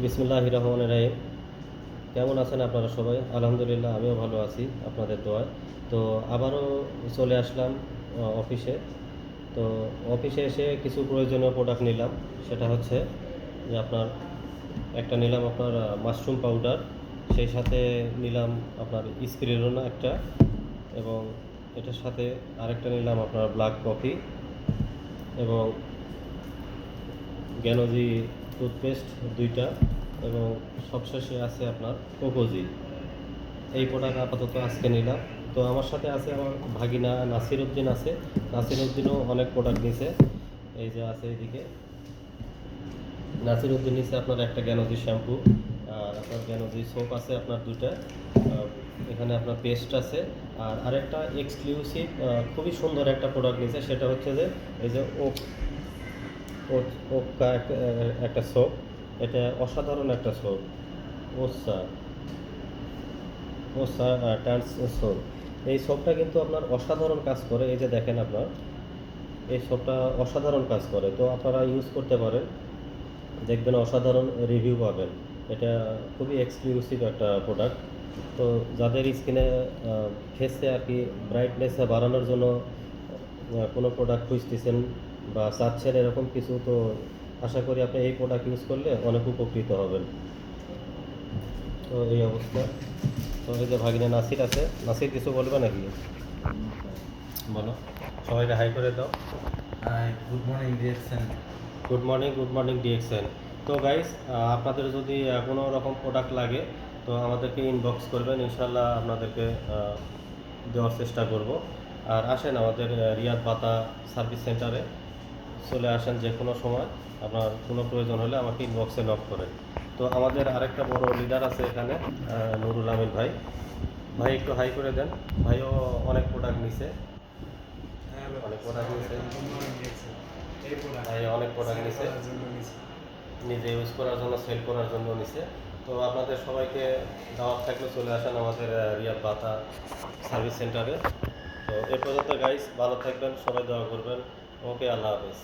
বিসমিল্লাহির রহমানির রহিম। কেমন আছেন আপনারা সবাই? আলহামদুলিল্লাহ, আমিও ভালো আছি আপনাদের দোয়ায়। তো আবারও চলে আসলাম অফিসে। তো অফিসে এসে কিছু প্রয়োজনীয় প্রোডাক্ট নিলাম। সেটা হচ্ছে যে আপনার একটা নিলাম আপনার মাশরুম পাউডার, সেই সাথে নিলাম আপনার স্পিরুলিনা একটা, এবং এটার সাথে আরেকটা নিলাম আপনার ব্ল্যাক কফি, এবং জ্ঞানজি টুথপেস্ট দুইটা, এবং সবশেষে আছে আপনার কোকোজি। এই প্রোডাক্ট আপাতত আজকে নিলাম। তো আমার সাথে আছে আমার ভাগিনা নাসির উদ্দিন আছে। নাসির উদ্দিনও অনেক প্রোডাক্ট নিছে। এই যে আছে এইদিকে নাসির উদ্দিন নিছে আপনার একটা জ্ঞানজি শ্যাম্পু, আর আপনার জ্ঞানজি সোপ আছে আপনার দুইটা, এখানে আপনার পেস্ট আছে। আর আরেকটা এক্সক্লুসিভ খুবই সুন্দর একটা প্রোডাক্ট নিছে, সেটা হচ্ছে যে এই যে ওক ওক ওকা একটা সোপ। এটা অসাধারণ একটা সোপ, ওসা ওসা ট্যান্স সোপ। এই সোপটা কিন্তু আপনার অসাধারণ কাজ করে। এই যে দেখেন আপনার, এই সোপটা অসাধারণ কাজ করে। তো আপনারা ইউজ করতে পারেন, দেখবেন অসাধারণ রিভিউ পাবেন। এটা খুবই এক্সক্লুসিভ একটা প্রোডাক্ট। তো যাদের স্কিনে ফেসে আর কি ব্রাইটনেস বাড়ানোর জন্য কোনো প্রোডাক্ট খুঁজতেছেন বা চাচ্ছেন এরকম কিছু, তো আশা করি আপনি এই প্রোডাক্ট ইউজ করলে অনেক উপকৃত হবেন। তো এই অবস্থা। তো এই যে ভাগিনা নাসির আছে, নাসির কিছু বলবে নাকি? বলো, সবাইকে হাই করে দাও। Hi, good morning DXN. Good morning, good morning DXN. তো গাইস, আপনাদের যদি কোনো রকম প্রোডাক্ট লাগে তো আমাদেরকে ইনবক্স করবেন, ইনশাল্লাহ আপনাদেরকে দেওয়ার চেষ্টা করব। আর আসেন আমাদের রিয়াদ বাতা সার্ভিস সেন্টারে চলে আসেন যে কোনো সময়। আপনার কোনো প্রয়োজন হলে আমাকে ইনবক্সে নক করেন। তো আমাদের আরেকটা বড় লিডার আছে এখানে, নুরুল আমিন ভাই। ভাই একটু হাই করে দেন। ভাইও অনেক প্রোডাক্ট নিছে, অনেক প্রোডাক্ট নিছে, ভাই অনেক প্রোডাক্ট নিছে, নিজে ইউজ করার জন্য, সেল করার জন্য নিছে। তো আপনাদের সবাইকে দাওয়াত থাকলে চলে আসেন আমাদের রিয়াদ বাতা সার্ভিস সেন্টারে। তো এ পর্যন্ত গাইস, ভালো থাকবেন, সবাই দোয়া করবেন। ওকে, আল্লাহ হাফেজ।